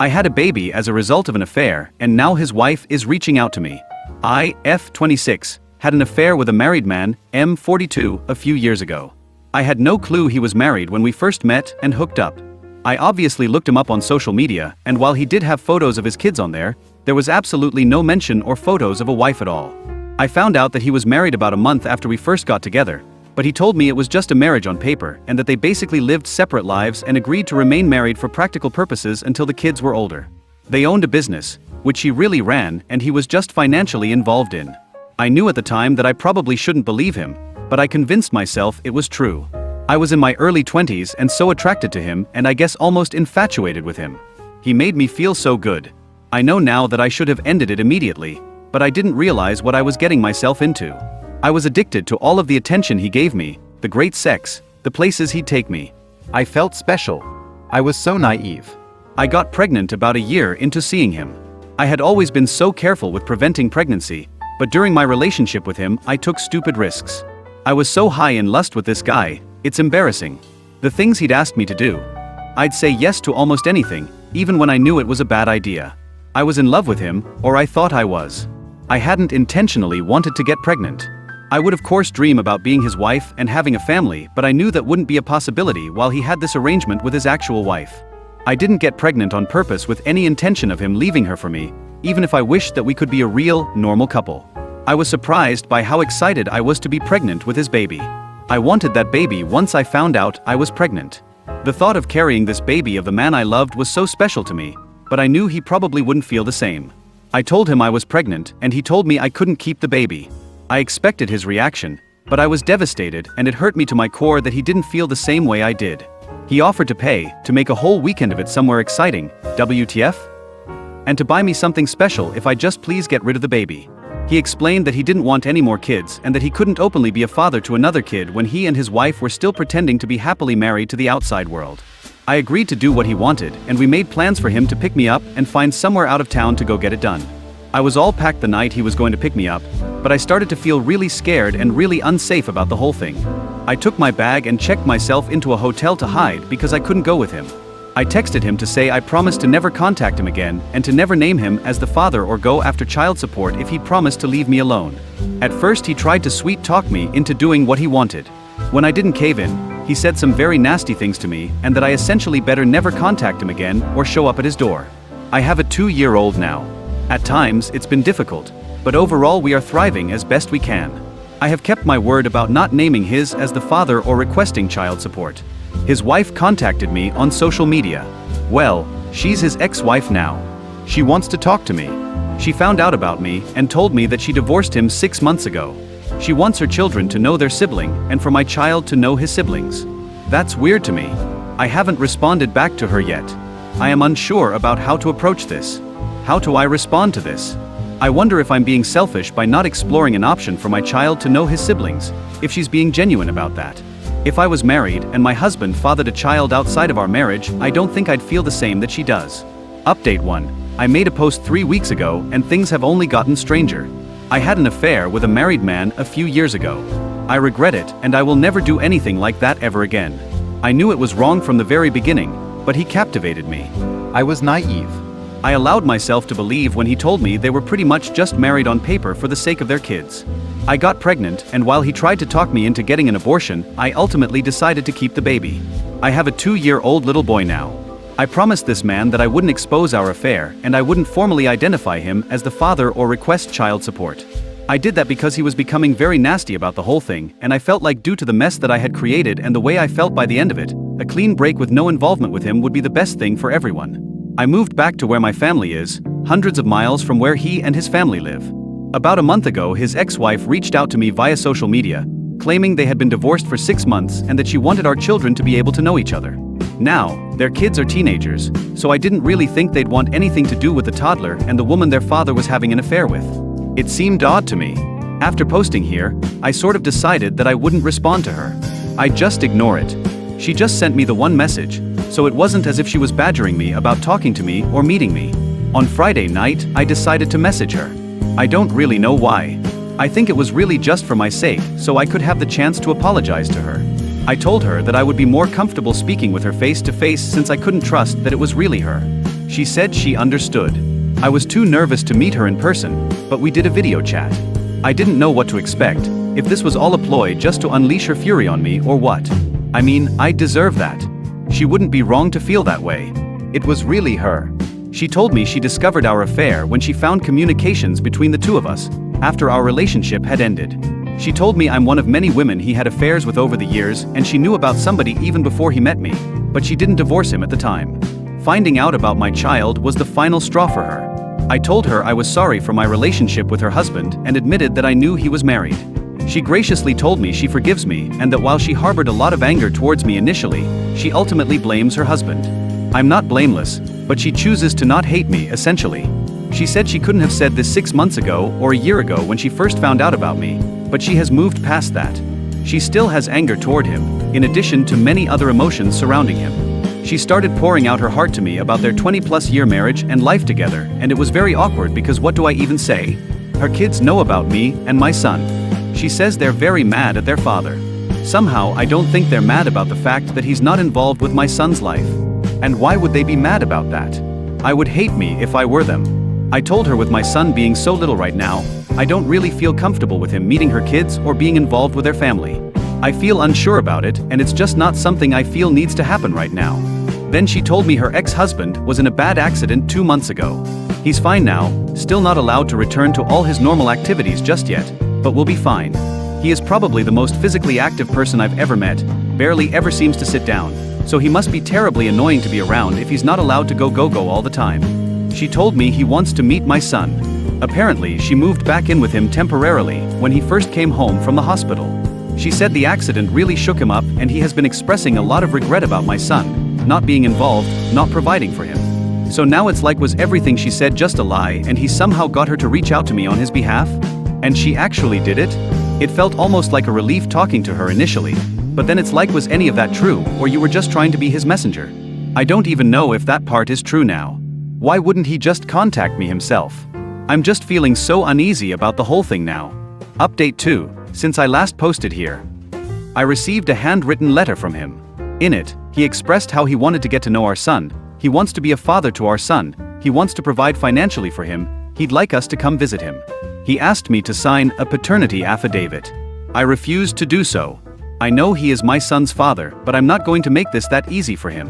I had a baby as a result of an affair, and now his wife is reaching out to me. I, F26, had an affair with a married man, M42, a few years ago. I had no clue he was married when we first met and hooked up. I obviously looked him up on social media, and while he did have photos of his kids on there was absolutely no mention or photos of a wife at all. I found out that he was married about a month after we first got together, but he told me it was just a marriage on paper and that they basically lived separate lives and agreed to remain married for practical purposes until the kids were older. They owned a business, which he really ran, and he was just financially involved in. I knew at the time that I probably shouldn't believe him, but I convinced myself it was true. I was in my early 20s and so attracted to him, and I guess almost infatuated with him. He made me feel so good. I know now that I should have ended it immediately, but I didn't realize what I was getting myself into. I was addicted to all of the attention he gave me, the great sex, the places he'd take me. I felt special. I was so naive. I got pregnant about a year into seeing him. I had always been so careful with preventing pregnancy, but during my relationship with him, I took stupid risks. I was so high in lust with this guy, it's embarrassing. The things he'd asked me to do. I'd say yes to almost anything, even when I knew it was a bad idea. I was in love with him, or I thought I was. I hadn't intentionally wanted to get pregnant. I would of course dream about being his wife and having a family, but I knew that wouldn't be a possibility while he had this arrangement with his actual wife. I didn't get pregnant on purpose with any intention of him leaving her for me, even if I wished that we could be a real, normal couple. I was surprised by how excited I was to be pregnant with his baby. I wanted that baby once I found out I was pregnant. The thought of carrying this baby of the man I loved was so special to me, but I knew he probably wouldn't feel the same. I told him I was pregnant, and he told me I couldn't keep the baby. I expected his reaction, but I was devastated, and it hurt me to my core that he didn't feel the same way I did. He offered to pay, to make a whole weekend of it somewhere exciting, WTF? And to buy me something special if I just please get rid of the baby. He explained that he didn't want any more kids and that he couldn't openly be a father to another kid when he and his wife were still pretending to be happily married to the outside world. I agreed to do what he wanted, and we made plans for him to pick me up and find somewhere out of town to go get it done. I was all packed the night he was going to pick me up, but I started to feel really scared and really unsafe about the whole thing. I took my bag and checked myself into a hotel to hide because I couldn't go with him. I texted him to say I promised to never contact him again and to never name him as the father or go after child support if he'd promised to leave me alone. At first he tried to sweet talk me into doing what he wanted. When I didn't cave in, he said some very nasty things to me and that I essentially better never contact him again or show up at his door. I have a 2-year-old now. At times, it's been difficult, but overall we are thriving as best we can. I have kept my word about not naming his as the father or requesting child support. His wife contacted me on social media. Well, she's his ex-wife now. She wants to talk to me. She found out about me and told me that she divorced him 6 months ago. She wants her children to know their sibling and for my child to know his siblings. That's weird to me. I haven't responded back to her yet. I am unsure about how to approach this. How do I respond to this? I wonder if I'm being selfish by not exploring an option for my child to know his siblings, if she's being genuine about that. If I was married and my husband fathered a child outside of our marriage, I don't think I'd feel the same that she does. Update 1. I made a post 3 weeks ago and things have only gotten stranger. I had an affair with a married man a few years ago. I regret it and I will never do anything like that ever again. I knew it was wrong from the very beginning, but he captivated me. I was naive. I allowed myself to believe when he told me they were pretty much just married on paper for the sake of their kids. I got pregnant, and while he tried to talk me into getting an abortion, I ultimately decided to keep the baby. I have a 2-year-old little boy now. I promised this man that I wouldn't expose our affair and I wouldn't formally identify him as the father or request child support. I did that because he was becoming very nasty about the whole thing, and I felt like due to the mess that I had created and the way I felt by the end of it, a clean break with no involvement with him would be the best thing for everyone. I moved back to where my family is, hundreds of miles from where he and his family live. About a month ago, his ex-wife reached out to me via social media, claiming they had been divorced for 6 months and that she wanted our children to be able to know each other. Now, their kids are teenagers, so I didn't really think they'd want anything to do with the toddler and the woman their father was having an affair with. It seemed odd to me. After posting here, I sort of decided that I wouldn't respond to her. I'd just ignore it. She just sent me the one message, so it wasn't as if she was badgering me about talking to me or meeting me. On Friday night, I decided to message her. I don't really know why. I think it was really just for my sake, so I could have the chance to apologize to her. I told her that I would be more comfortable speaking with her face to face since I couldn't trust that it was really her. She said she understood. I was too nervous to meet her in person, but we did a video chat. I didn't know what to expect, if this was all a ploy just to unleash her fury on me or what. I mean, I deserve that. She wouldn't be wrong to feel that way. It was really her. She told me she discovered our affair when she found communications between the two of us, after our relationship had ended. She told me I'm one of many women he had affairs with over the years, and she knew about somebody even before he met me, but she didn't divorce him at the time. Finding out about my child was the final straw for her. I told her I was sorry for my relationship with her husband and admitted that I knew he was married. She graciously told me she forgives me and that while she harbored a lot of anger towards me initially, she ultimately blames her husband. I'm not blameless, but she chooses to not hate me, essentially. She said she couldn't have said this 6 months ago or a year ago when she first found out about me, but she has moved past that. She still has anger toward him, in addition to many other emotions surrounding him. She started pouring out her heart to me about their 20-plus year marriage and life together, and it was very awkward because what do I even say? Her kids know about me and my son. She says they're very mad at their father. Somehow I don't think they're mad about the fact that he's not involved with my son's life. And why would they be mad about that? I would hate me if I were them. I told her with my son being so little right now, I don't really feel comfortable with him meeting her kids or being involved with their family. I feel unsure about it, and it's just not something I feel needs to happen right now. Then she told me her ex-husband was in a bad accident 2 months ago. He's fine now, still not allowed to return to all his normal activities just yet, but will be fine. He is probably the most physically active person I've ever met, barely ever seems to sit down, so he must be terribly annoying to be around if he's not allowed to go all the time. She told me he wants to meet my son. Apparently, she moved back in with him temporarily when he first came home from the hospital. She said the accident really shook him up and he has been expressing a lot of regret about my son, not being involved, not providing for him. So now it's like was everything she said just a lie and he somehow got her to reach out to me on his behalf? And she actually did it? It felt almost like a relief talking to her initially, but then it's like was any of that true or you were just trying to be his messenger? I don't even know if that part is true now. Why wouldn't he just contact me himself? I'm just feeling so uneasy about the whole thing now. Update 2. Since I last posted here, I received a handwritten letter from him. In it, he expressed how he wanted to get to know our son, he wants to be a father to our son, he wants to provide financially for him, he'd like us to come visit him. He asked me to sign a paternity affidavit. I refused to do so. I know he is my son's father, but I'm not going to make this that easy for him.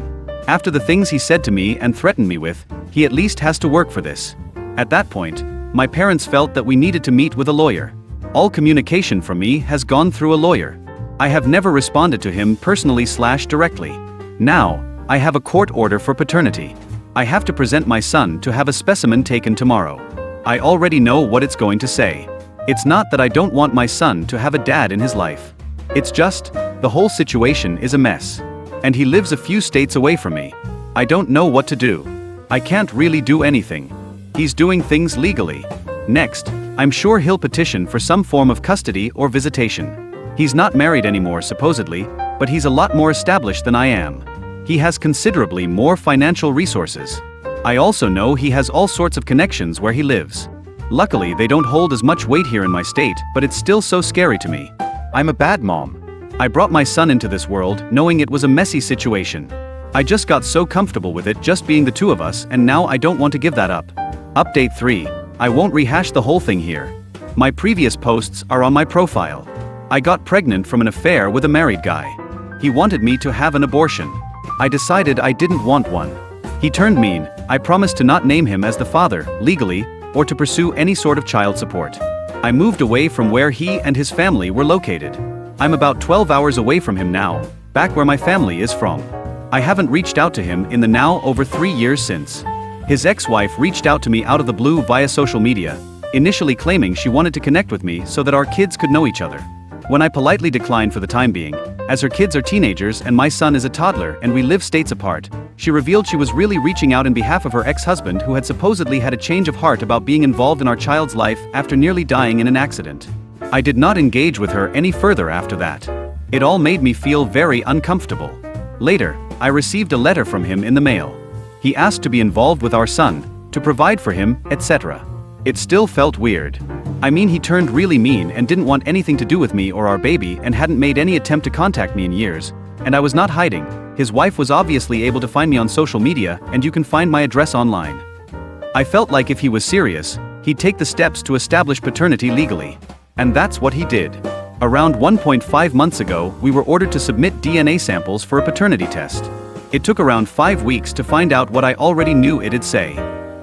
After the things he said to me and threatened me with, he at least has to work for this. At that point, my parents felt that we needed to meet with a lawyer. All communication from me has gone through a lawyer. I have never responded to him personally/directly. Now, I have a court order for paternity. I have to present my son to have a specimen taken tomorrow. I already know what it's going to say. It's not that I don't want my son to have a dad in his life. It's just, the whole situation is a mess. And he lives a few states away from me. I don't know what to do. I can't really do anything. He's doing things legally. Next, I'm sure he'll petition for some form of custody or visitation. He's not married anymore supposedly, but he's a lot more established than I am. He has considerably more financial resources. I also know he has all sorts of connections where he lives. Luckily, they don't hold as much weight here in my state, but it's still so scary to me. I'm a bad mom. I brought my son into this world knowing it was a messy situation. I just got so comfortable with it just being the two of us, and now I don't want to give that up. Update 3. I won't rehash the whole thing here. My previous posts are on my profile. I got pregnant from an affair with a married guy. He wanted me to have an abortion. I decided I didn't want one. He turned mean. I promised to not name him as the father, legally, or to pursue any sort of child support. I moved away from where he and his family were located. I'm about 12 hours away from him now, back where my family is from. I haven't reached out to him in the now over 3 years since. His ex-wife reached out to me out of the blue via social media, initially claiming she wanted to connect with me so that our kids could know each other. When I politely declined for the time being, as her kids are teenagers and my son is a toddler and we live states apart, she revealed she was really reaching out in behalf of her ex-husband who had supposedly had a change of heart about being involved in our child's life after nearly dying in an accident. I did not engage with her any further after that. It all made me feel very uncomfortable. Later, I received a letter from him in the mail. He asked to be involved with our son, to provide for him, etc. It still felt weird. I mean, he turned really mean and didn't want anything to do with me or our baby and hadn't made any attempt to contact me in years, And I was not hiding. His wife was obviously able to find me on social media, and you can find my address online. I felt like if he was serious, he'd take the steps to establish paternity legally. And that's what he did. Around 1.5 months ago, we were ordered to submit DNA samples for a paternity test. It took around 5 weeks to find out what I already knew it'd say.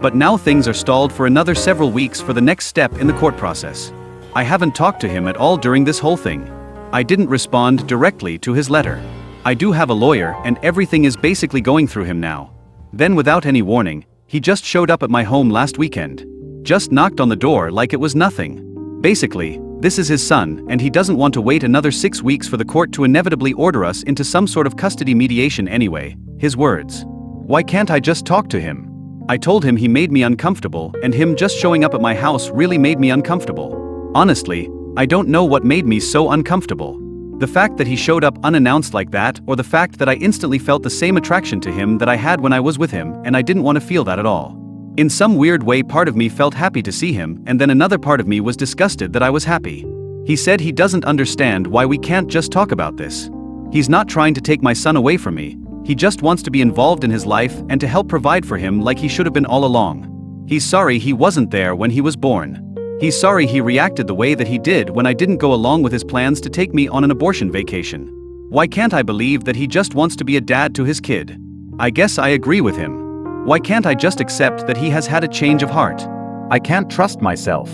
But now things are stalled for another several weeks for the next step in the court process. I haven't talked to him at all during this whole thing. I didn't respond directly to his letter. I do have a lawyer, and everything is basically going through him now. Then, without any warning, he just showed up at my home last weekend. Just knocked on the door like it was nothing. Basically, this is his son, and he doesn't want to wait another 6 weeks for the court to inevitably order us into some sort of custody mediation anyway. His words. Why can't I just talk to him? I told him he made me uncomfortable, and him just showing up at my house really made me uncomfortable. Honestly, I don't know what made me so uncomfortable. The fact that he showed up unannounced like that, or the fact that I instantly felt the same attraction to him that I had when I was with him, and I didn't want to feel that at all. In some weird way, part of me felt happy to see him, and then another part of me was disgusted that I was happy. He said he doesn't understand why we can't just talk about this. He's not trying to take my son away from me. He just wants to be involved in his life and to help provide for him like he should have been all along. He's sorry he wasn't there when he was born. He's sorry he reacted the way that he did when I didn't go along with his plans to take me on an abortion vacation. Why can't I believe that he just wants to be a dad to his kid? I guess I agree with him. Why can't I just accept that he has had a change of heart? I can't trust myself.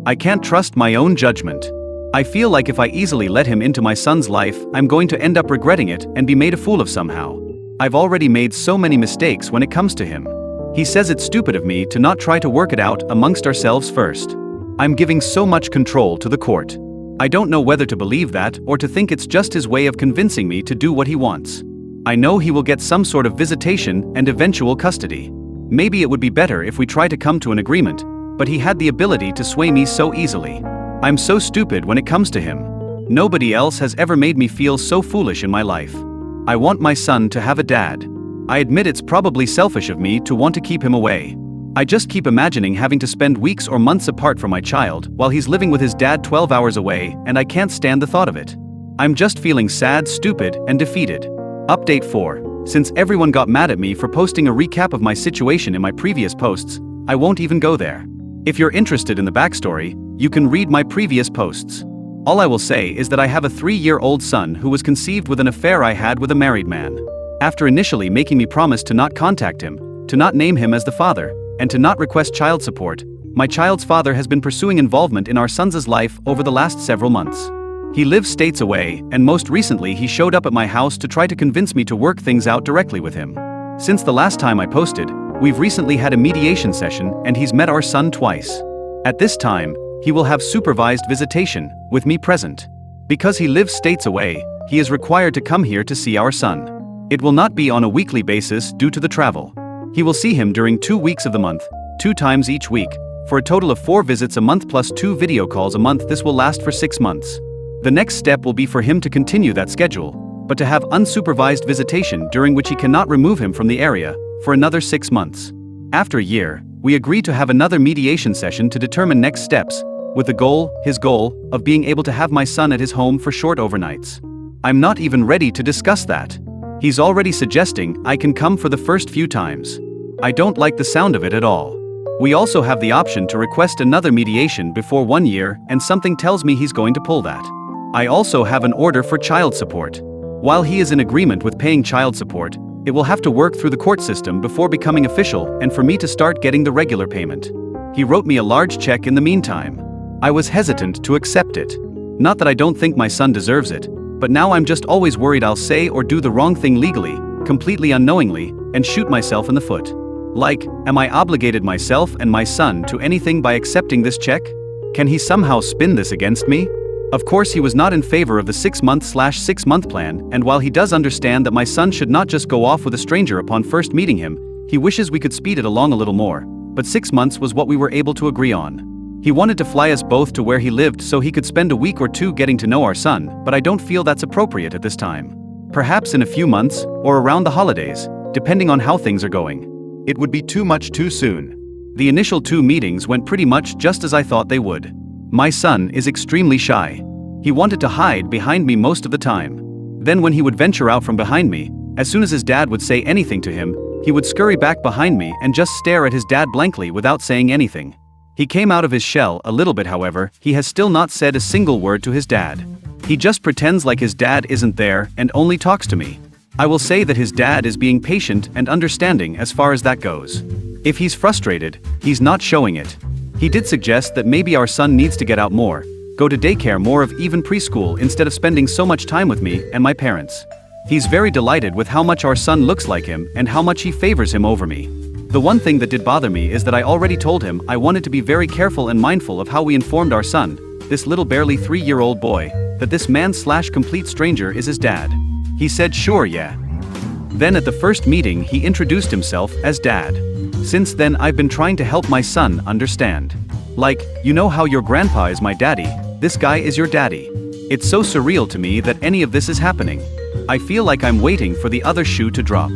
I can't trust my own judgment. I feel like if I easily let him into my son's life, I'm going to end up regretting it and be made a fool of somehow. I've already made so many mistakes when it comes to him. He says it's stupid of me to not try to work it out amongst ourselves first. I'm giving so much control to the court. I don't know whether to believe that or to think it's just his way of convincing me to do what he wants. I know he will get some sort of visitation and eventual custody. Maybe it would be better if we try to come to an agreement, but he had the ability to sway me so easily. I'm so stupid when it comes to him. Nobody else has ever made me feel so foolish in my life. I want my son to have a dad. I admit it's probably selfish of me to want to keep him away. I just keep imagining having to spend weeks or months apart from my child while he's living with his dad 12 hours away, and I can't stand the thought of it. I'm just feeling sad, stupid, and defeated. Update 4. Since everyone got mad at me for posting a recap of my situation in my previous posts, I won't even go there. If you're interested in the backstory, you can read my previous posts. All I will say is that I have a 3-year-old son who was conceived with an affair I had with a married man. After initially making me promise to not contact him, to not name him as the father, and to not request child support, my child's father has been pursuing involvement in our son's life over the last several months. He lives states away, and most recently he showed up at my house to try to convince me to work things out directly with him. Since the last time I posted, we've recently had a mediation session and he's met our son twice. At this time, he will have supervised visitation, with me present. Because he lives states away, he is required to come here to see our son. It will not be on a weekly basis due to the travel. He will see him during 2 weeks of the month, 2 times each week, for a total of 4 visits a month plus 2 video calls a month. This will last for 6 months. The next step will be for him to continue that schedule, but to have unsupervised visitation during which he cannot remove him from the area, for another 6 months. After a year, we agree to have another mediation session to determine next steps, with the his goal, of being able to have my son at his home for short overnights. I'm not even ready to discuss that. He's already suggesting I can come for the first few times. I don't like the sound of it at all. We also have the option to request another mediation before 1 year, and something tells me he's going to pull that. I also have an order for child support. While he is in agreement with paying child support, it will have to work through the court system before becoming official and for me to start getting the regular payment. He wrote me a large check in the meantime. I was hesitant to accept it. Not that I don't think my son deserves it, but now I'm just always worried I'll say or do the wrong thing legally, completely unknowingly, and shoot myself in the foot. Like, am I obligated myself and my son to anything by accepting this check? Can he somehow spin this against me? Of course, he was not in favor of the 6-month plan, and while he does understand that my son should not just go off with a stranger upon first meeting him, he wishes we could speed it along a little more, but 6 months was what we were able to agree on. He wanted to fly us both to where he lived so he could spend a week or 2 getting to know our son, but I don't feel that's appropriate at this time. Perhaps in a few months, or around the holidays, depending on how things are going. It would be too much too soon. The initial 2 meetings went pretty much just as I thought they would. My son is extremely shy. He wanted to hide behind me most of the time. Then when he would venture out from behind me, as soon as his dad would say anything to him, he would scurry back behind me and just stare at his dad blankly without saying anything. He came out of his shell a little bit, however. He has still not said a single word to his dad. He just pretends like his dad isn't there and only talks to me. I will say that his dad is being patient and understanding as far as that goes. If he's frustrated, he's not showing it. He did suggest that maybe our son needs to get out more, go to daycare more of even preschool instead of spending so much time with me and my parents. He's very delighted with how much our son looks like him and how much he favors him over me. The one thing that did bother me is that I already told him I wanted to be very careful and mindful of how we informed our son, this little barely 3-year-old boy, that this man/complete stranger is his dad. He said sure, yeah. Then at the first meeting he introduced himself as dad. Since then I've been trying to help my son understand. Like, you know how your grandpa is my daddy, this guy is your daddy. It's so surreal to me that any of this is happening. I feel like I'm waiting for the other shoe to drop.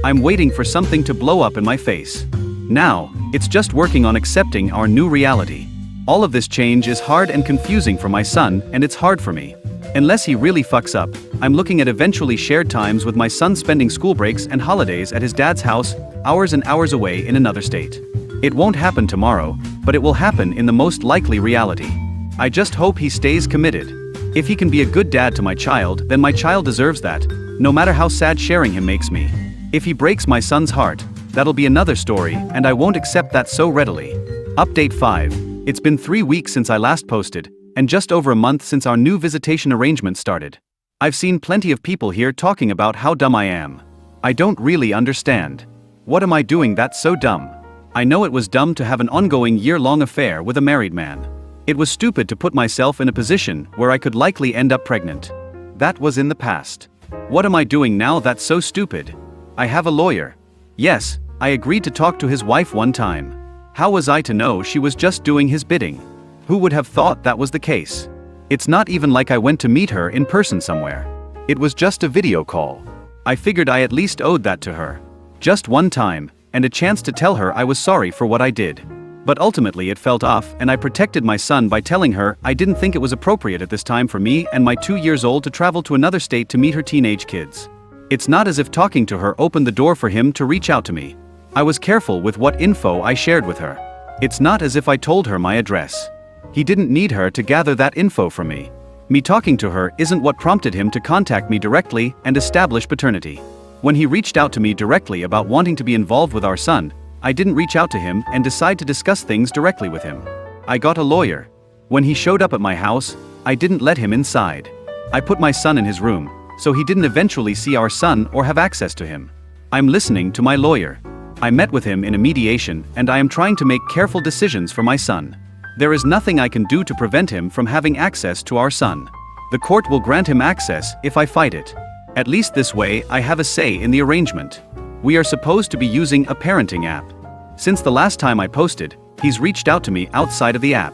I'm waiting for something to blow up in my face. Now, it's just working on accepting our new reality. All of this change is hard and confusing for my son, and it's hard for me. Unless he really fucks up, I'm looking at eventually shared times with my son, spending school breaks and holidays at his dad's house, hours and hours away in another state. It won't happen tomorrow, but it will happen in the most likely reality. I just hope he stays committed. If he can be a good dad to my child, then my child deserves that, no matter how sad sharing him makes me. If he breaks my son's heart, that'll be another story, and I won't accept that so readily. Update 5. It's been 3 weeks since I last posted, and just over a month since our new visitation arrangement started. I've seen plenty of people here talking about how dumb I am. I don't really understand. What am I doing that's so dumb? I know it was dumb to have an ongoing year-long affair with a married man. It was stupid to put myself in a position where I could likely end up pregnant. That was in the past. What am I doing now that's so stupid? I have a lawyer. Yes, I agreed to talk to his wife one time. How was I to know she was just doing his bidding? Who would have thought that was the case? It's not even like I went to meet her in person somewhere. It was just a video call. I figured I at least owed that to her. Just one time, and a chance to tell her I was sorry for what I did. But ultimately it felt off, and I protected my son by telling her I didn't think it was appropriate at this time for me and my 2 years old to travel to another state to meet her teenage kids. It's not as if talking to her opened the door for him to reach out to me. I was careful with what info I shared with her. It's not as if I told her my address. He didn't need her to gather that info from me. Me talking to her isn't what prompted him to contact me directly and establish paternity. When he reached out to me directly about wanting to be involved with our son, I didn't reach out to him and decide to discuss things directly with him. I got a lawyer. When he showed up at my house, I didn't let him inside. I put my son in his room, so he didn't eventually see our son or have access to him. I'm listening to my lawyer. I met with him in a mediation, and I am trying to make careful decisions for my son. There is nothing I can do to prevent him from having access to our son. The court will grant him access if I fight it. At least this way I have a say in the arrangement. We are supposed to be using a parenting app. Since the last time I posted, he's reached out to me outside of the app.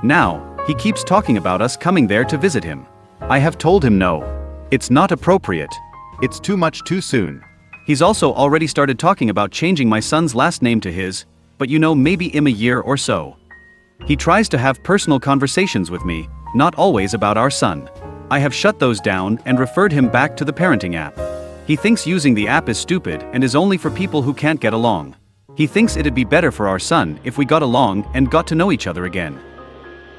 Now, he keeps talking about us coming there to visit him. I have told him no. It's not appropriate. It's too much too soon. He's also already started talking about changing my son's last name to his, but maybe in a year or so. He tries to have personal conversations with me, not always about our son. I have shut those down and referred him back to the parenting app. He thinks using the app is stupid and is only for people who can't get along. He thinks it'd be better for our son if we got along and got to know each other again.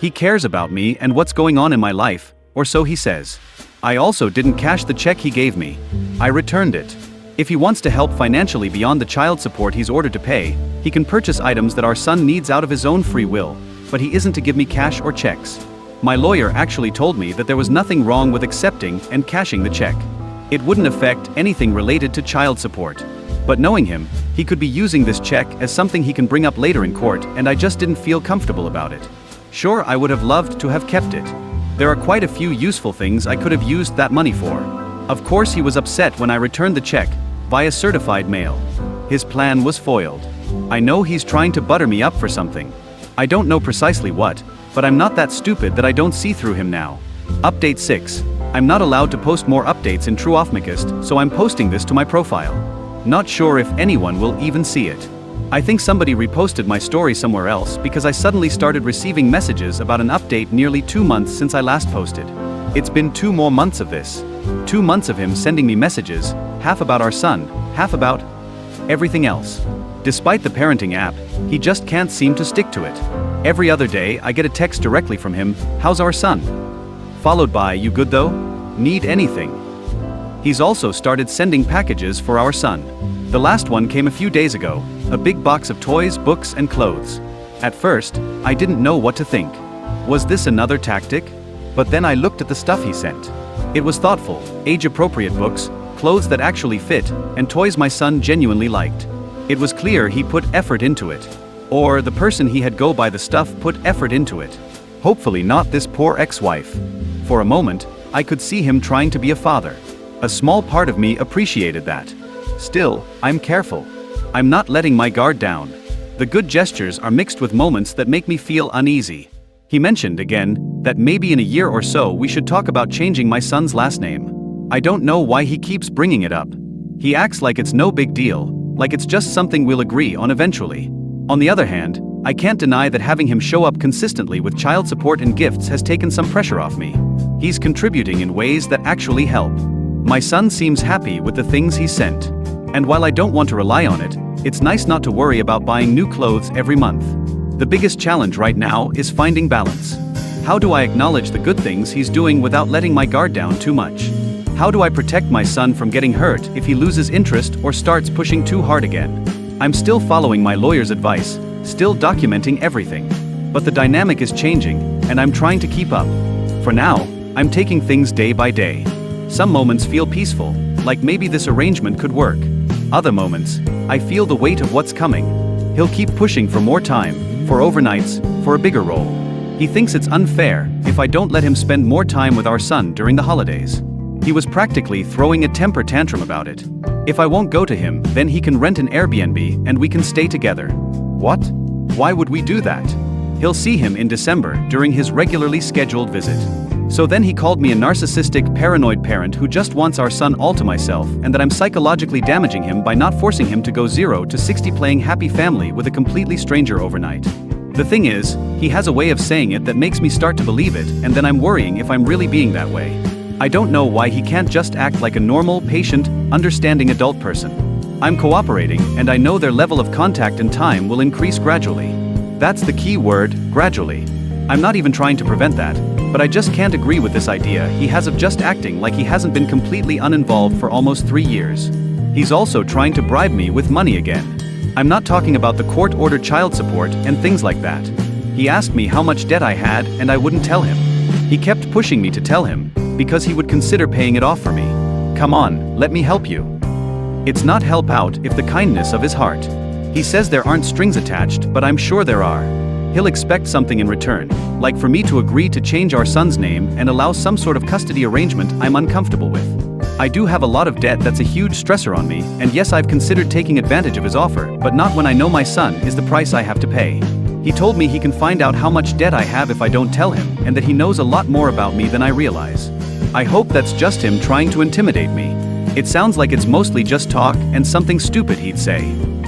He cares about me and what's going on in my life, or so he says. I also didn't cash the check he gave me. I returned it. If he wants to help financially beyond the child support he's ordered to pay, he can purchase items that our son needs out of his own free will, but he isn't to give me cash or checks. My lawyer actually told me that there was nothing wrong with accepting and cashing the check. It wouldn't affect anything related to child support. But knowing him, he could be using this check as something he can bring up later in court, and I just didn't feel comfortable about it. Sure, I would have loved to have kept it. There are quite a few useful things I could have used that money for. Of course he was upset when I returned the check via certified mail. His plan was foiled. I know he's trying to butter me up for something. I don't know precisely what, but I'm not that stupid that I don't see through him now. Update 6. I'm not allowed to post more updates in True Offmicist, so I'm posting this to my profile. Not sure if anyone will even see it. I think somebody reposted my story somewhere else because I suddenly started receiving messages about an update nearly 2 months since I last posted. It's been 2 more months of this. 2 months of him sending me messages, half about our son, half about everything else. Despite the parenting app, he just can't seem to stick to it. Every other day I get a text directly from him, "How's our son?" Followed by, "You good though? Need anything?" He's also started sending packages for our son. The last one came a few days ago, a big box of toys, books, and clothes. At first, I didn't know what to think. Was this another tactic? But then I looked at the stuff he sent. It was thoughtful, age-appropriate books, clothes that actually fit, and toys my son genuinely liked. It was clear he put effort into it. Or the person he had go buy the stuff put effort into it. Hopefully not this poor ex-wife. For a moment, I could see him trying to be a father. A small part of me appreciated that. Still, I'm careful. I'm not letting my guard down. The good gestures are mixed with moments that make me feel uneasy. He mentioned again that maybe in a year or so we should talk about changing my son's last name. I don't know why he keeps bringing it up. He acts like it's no big deal, like it's just something we'll agree on eventually. On the other hand, I can't deny that having him show up consistently with child support and gifts has taken some pressure off me. He's contributing in ways that actually help. My son seems happy with the things he sent. And while I don't want to rely on it, it's nice not to worry about buying new clothes every month. The biggest challenge right now is finding balance. How do I acknowledge the good things he's doing without letting my guard down too much? How do I protect my son from getting hurt if he loses interest or starts pushing too hard again? I'm still following my lawyer's advice, still documenting everything. But the dynamic is changing, and I'm trying to keep up. For now, I'm taking things day by day. Some moments feel peaceful, like maybe this arrangement could work. Other moments, I feel the weight of what's coming. He'll keep pushing for more time, for overnights, for a bigger role. He thinks it's unfair if I don't let him spend more time with our son during the holidays. He was practically throwing a temper tantrum about it. If I won't go to him, then he can rent an Airbnb and we can stay together. What? Why would we do that? He'll see him in December during his regularly scheduled visit. So then he called me a narcissistic, paranoid parent who just wants our son all to myself and that I'm psychologically damaging him by not forcing him to go 0 to 60 playing happy family with a completely stranger overnight. The thing is, he has a way of saying it that makes me start to believe it, and then I'm worrying if I'm really being that way. I don't know why he can't just act like a normal, patient, understanding adult person. I'm cooperating, and I know their level of contact and time will increase gradually. That's the key word, gradually. I'm not even trying to prevent that, but I just can't agree with this idea he has of just acting like he hasn't been completely uninvolved for almost 3 years. He's also trying to bribe me with money again. I'm not talking about the court-ordered child support and things like that. He asked me how much debt I had and I wouldn't tell him. He kept pushing me to tell him, because he would consider paying it off for me. Come on, let me help you. It's not help out if the kindness of his heart. He says there aren't strings attached, but I'm sure there are. He'll expect something in return, like for me to agree to change our son's name and allow some sort of custody arrangement I'm uncomfortable with. I do have a lot of debt that's a huge stressor on me, and yes, I've considered taking advantage of his offer, but not when I know my son is the price I have to pay. He told me he can find out how much debt I have if I don't tell him, and that he knows a lot more about me than I realize. I hope that's just him trying to intimidate me. It sounds like it's mostly just talk and something stupid he'd say.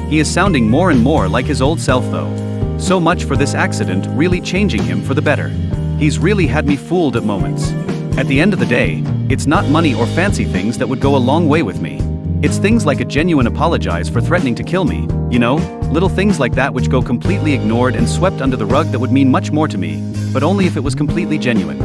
He is sounding more and more like his old self though. So much for this accident really changing him for the better. He's really had me fooled at moments. At the end of the day, it's not money or fancy things that would go a long way with me. It's things like a genuine apologize for threatening to kill me, you know, little things like that which go completely ignored and swept under the rug that would mean much more to me, but only if it was completely genuine.